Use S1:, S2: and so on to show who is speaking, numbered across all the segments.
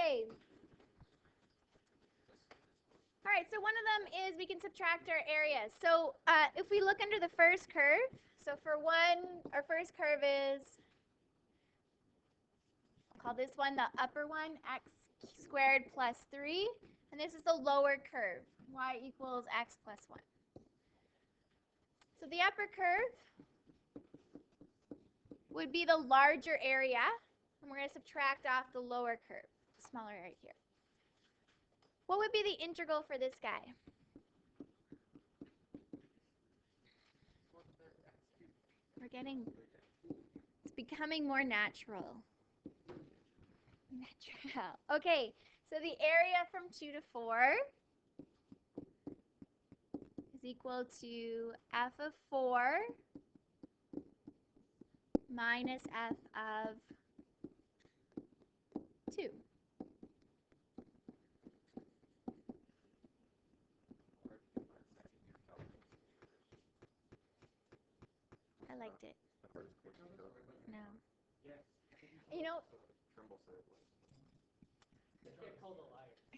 S1: Okay. All right, so one of them is we can subtract our areas. So if we look under the first curve, so for 1, our first curve is, I'll call this one the upper one, x squared plus 3. And this is the lower curve, y equals x plus 1. So the upper curve would be the larger area, and we're going to subtract off the lower curve, the smaller right here. What would be the integral for this guy? It's becoming more natural. Okay, so the area from 2 to 4 is equal to f of 4 minus f of 2. I liked it. No. You know.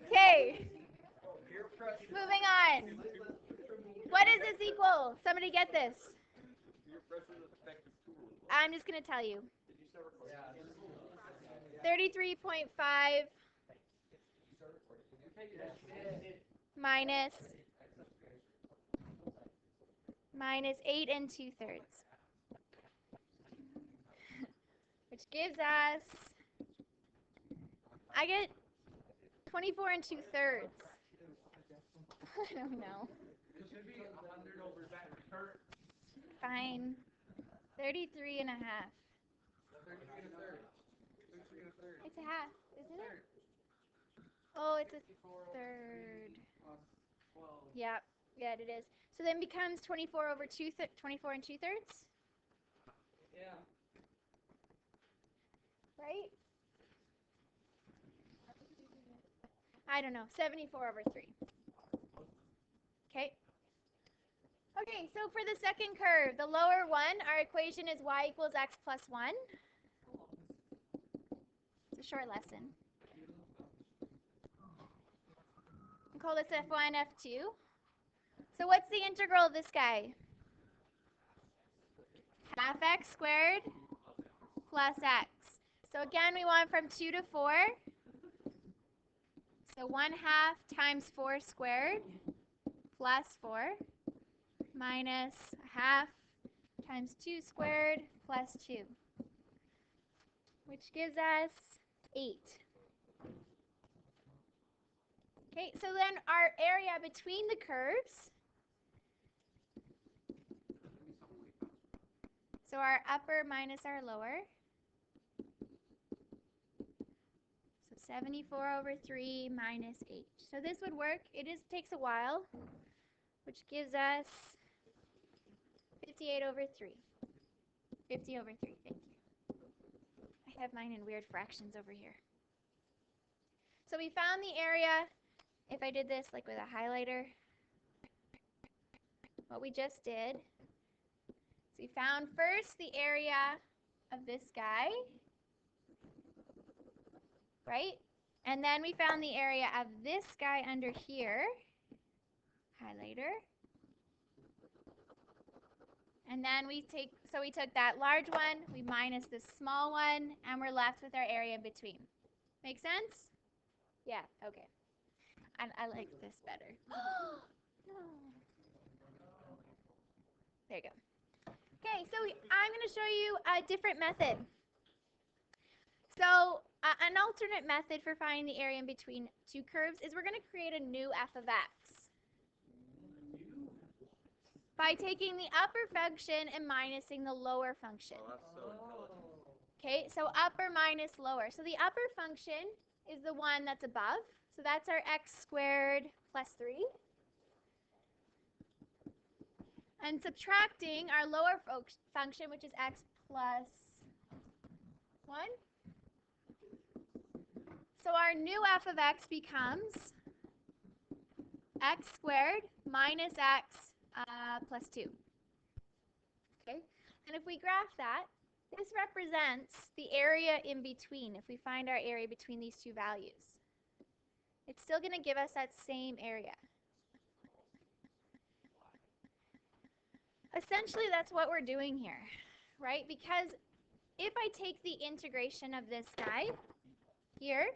S1: Okay. Moving on. What does this equal? Somebody get this. I'm just going to tell you. 33.5 minus 8 and 2/3. Which gives us, I get 24 and 2/3. I don't know. Fine. 33 and a half. It's a half, isn't it? Oh, it's a third. Yeah, it is. So then becomes 24 over 24 and 2/3? Yeah. Right? I don't know. 74 over 3. Okay. Okay, so for the second curve, the lower one, our equation is y equals x plus 1. It's a short lesson. We'll call this f1, f2. So what's the integral of this guy? Half x squared plus x. So again, we want from 2 to 4. So 1/2 times 4 squared plus 4 minus 1/2 times 2 squared plus 2, which gives us 8. Okay, so then our area between the curves, so our upper minus our lower, so 74 over 3 minus 8. So this would work. It takes a while, which gives us 58 over 3. 50 over 3, thank you. I have mine in weird fractions over here. So we found the area, if I did this like with a highlighter, what we just did, so we found first the area of this guy, right? And then we found the area of this guy under here, highlighter. And then we took that large one, we minus this small one, and we're left with our area in between. Make sense? Yeah, okay. And I like this better. No. There you go. Okay, so I'm going to show you a different method. So an alternate method for finding the area in between two curves is we're going to create a new f of x by taking the upper function and minusing the lower function. Oh, that's so intelligent. Okay, so upper minus lower. So the upper function is the one that's above. So that's our x squared plus 3. And subtracting our lower function, which is x plus 1. So our new f of x becomes x squared minus x plus 2. Okay, and if we graph that, this represents the area in between, if we find our area between these two values. It's still going to give us that same area. Essentially, that's what we're doing here, right? Because if I take the integration of this guy here,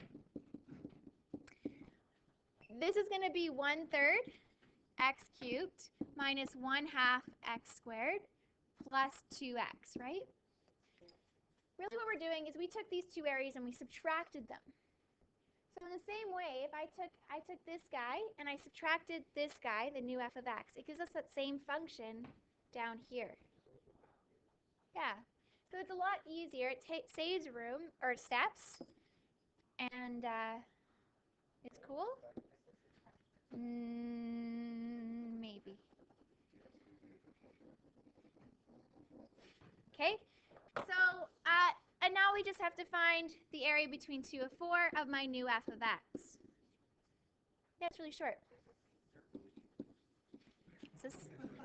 S1: this is going to be 1/3 x cubed minus 1/2 x squared plus 2x, right? Really what we're doing is we took these two areas and we subtracted them. So in the same way, if I took this guy and I subtracted this guy, the new f of x, it gives us that same function down here. Yeah. So it's a lot easier. It saves room or steps, and it's cool. Maybe. Okay. So and now we just have to find the area between 2 and 4 of my new f of x. That's really short. So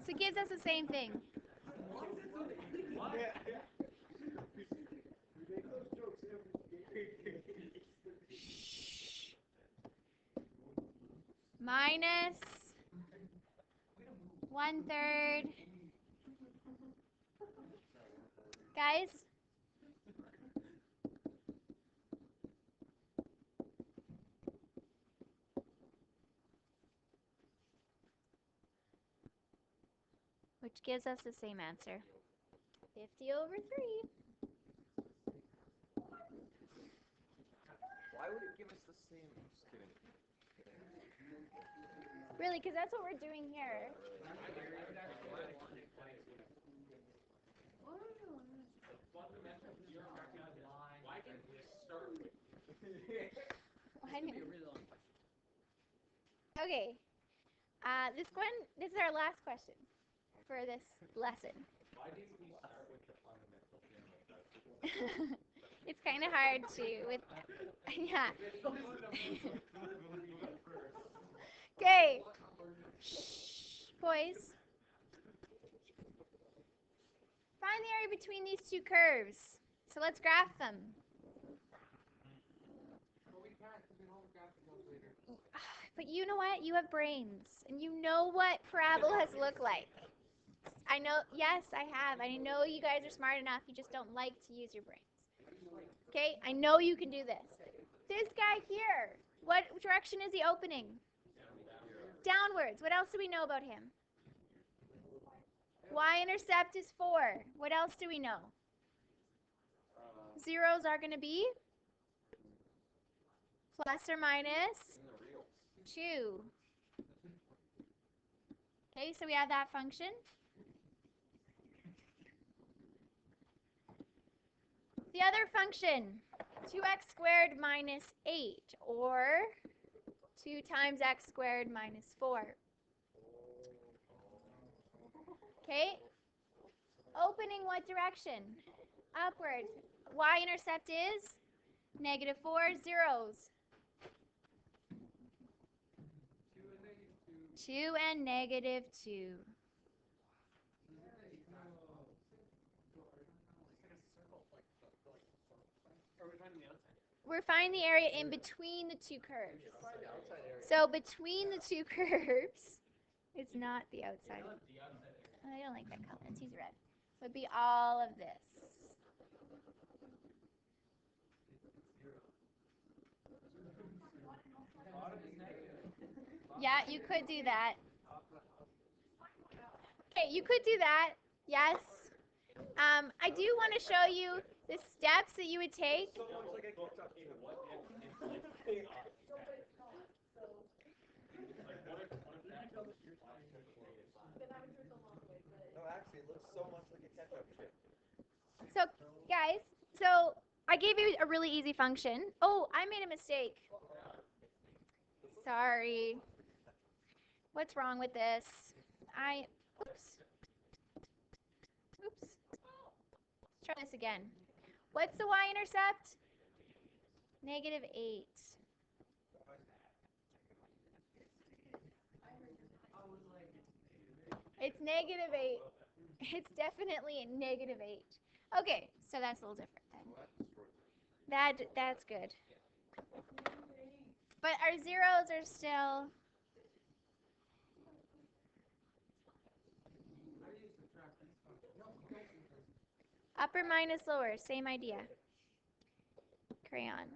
S1: it gives us the same thing. Minus 1/3. Guys? Which gives us the same answer. 50/3.
S2: Why would it give us the same? Just kidding.
S1: Really, because that's what we're doing here. Okay. This is our last question for this lesson.
S2: Why didn't we start with the fundamental theorem?
S1: It's kind of hard to with yeah. Okay. Shh, boys. Find the area between these two curves. So let's graph them. But you know what? You have brains, and you know what parabolas look like. I know, yes, I have. I know you guys are smart enough. You just don't like to use your brains. Okay, I know you can do this. This guy here, what direction is he opening? Downwards. What else do we know about him? Y-intercept is 4. What else do we know? Zeros are going to be plus or minus 2. Okay, so we have that function. The other function, 2x squared minus 8, or 2 times x squared minus 4. Okay, opening what direction? Upwards. Y-intercept is -4, zeros. 2 and -2. We're finding the area in between the two curves. So between the two curves, it's not the outside. I don't like that color. Let's use red. It would be all of this. Yeah, you could do that. Okay, you could do that. Yes. I do want to show you the steps that you would take.
S2: No, actually, it looks so much like a ketchup chip.
S1: So, guys, so I gave you a really easy function. Oh, I made a mistake. Sorry. What's wrong with this? Oops. Oops. Let's try this again. What's the y-intercept? -8. It's -8. It's definitely a -8. Okay, so that's a little different then. That's good. But our zeros are still upper minus lower, same idea. Crayon.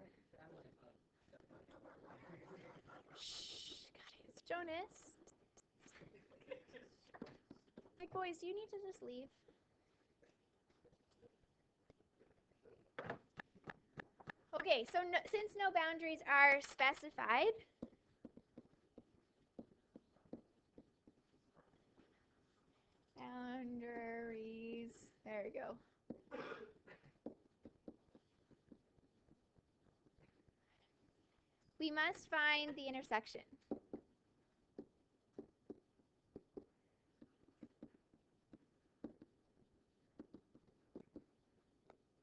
S1: Shh, guys, Jonas. Like, boys, do you need to just leave? Okay, so since no boundaries are specified, boundaries, there we go. We must find the intersection.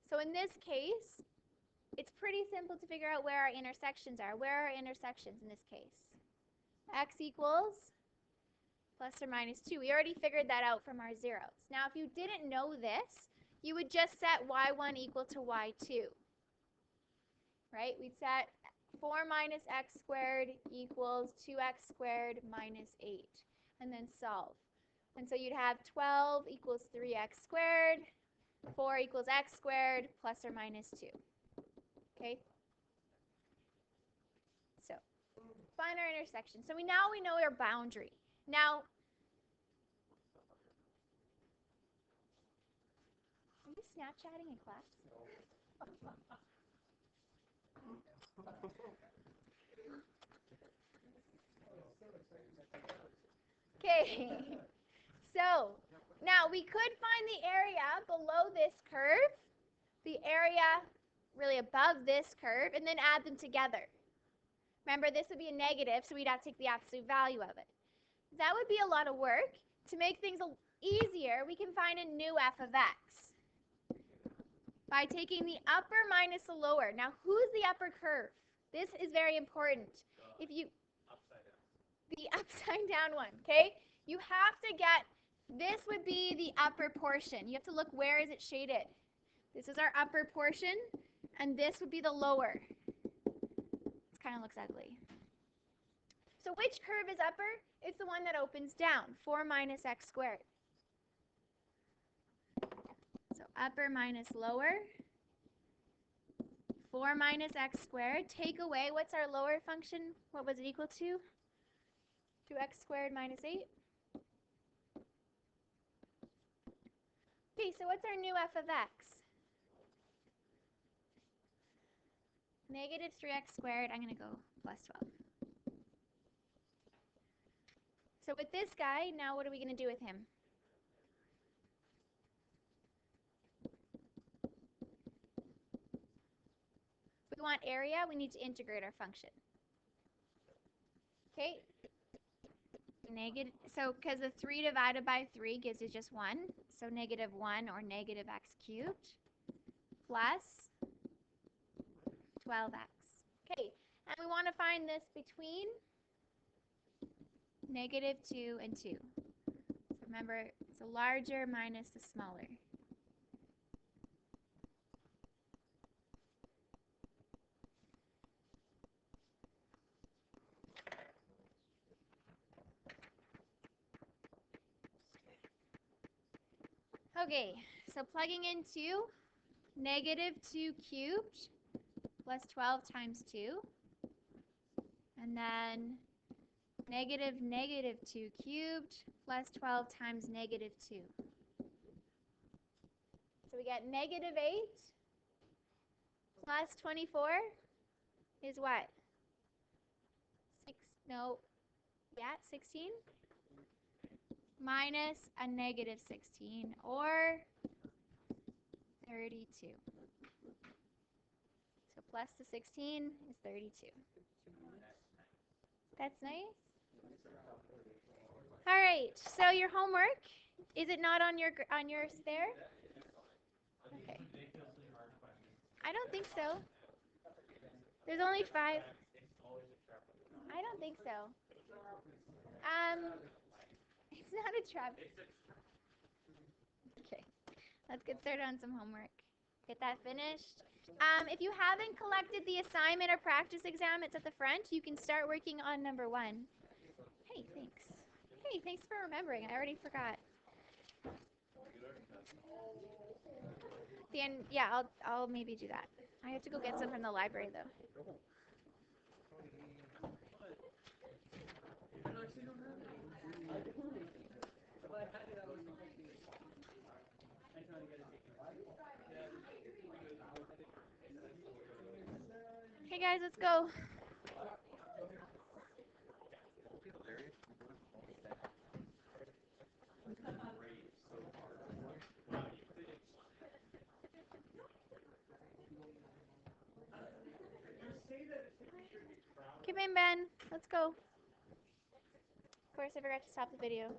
S1: So in this case, it's pretty simple to figure out where our intersections are. Where are our intersections in this case? X equals plus or minus 2. We already figured that out from our zeros. Now, if you didn't know this, you would just set y1 equal to y2. Right? We'd set 4 minus x squared equals 2x squared minus 8. And then solve. And so you'd have 12 equals 3x squared. 4 equals x squared plus or minus 2. Okay? So, find our intersection. So now we know our boundary. Now, are you Snapchatting in class? Okay. So, now we could find the area below this curve, the area really above this curve, and then add them together. Remember, this would be a negative, so we'd have to take the absolute value of it. That would be a lot of work. To make things easier, we can find a new f of x by taking the upper minus the lower. Now, who's the upper curve? This is very important. If you the upside down one, okay? You have to get, this would be the upper portion. You have to look, where is it shaded? This is our upper portion, and this would be the lower. This kind of looks ugly. So which curve is upper? It's the one that opens down, 4 minus x squared. So upper minus lower, 4 minus x squared. Take away, what's our lower function? What was it equal to? 2x squared minus 8. Okay, so what's our new f of x? Negative 3x squared, I'm going to go plus 12. So with this guy, now what are we going to do with him? If we want area, we need to integrate our function. Okay? Negative, so because the 3 divided by 3 gives us just 1, so negative 1 or negative x cubed plus 12x. Okay, and we want to find this between negative 2 and 2. So remember, it's a larger minus the smaller. Okay, so plugging into negative 2 cubed plus 12 times 2. And then negative 2 cubed plus 12 times negative 2. So we get negative 8 plus 24 is what? 16? Minus a negative 16, or 32. So plus the 16 is 32. That's nice. All right, so your homework, is it not on yours there? Okay. I don't think so. There's only 5. I don't think so. It's not a trap. Okay, let's get started on some homework. Get that finished. If you haven't collected the assignment or practice exam, it's at the front. You can start working on number 1. Hey, thanks. Hey, thanks for remembering. I already forgot. Dan, yeah, I'll maybe do that. I have to go get some from the library though. Okay, guys, let's go. Okay, Ben, let's go. Of course, I forgot to stop the video.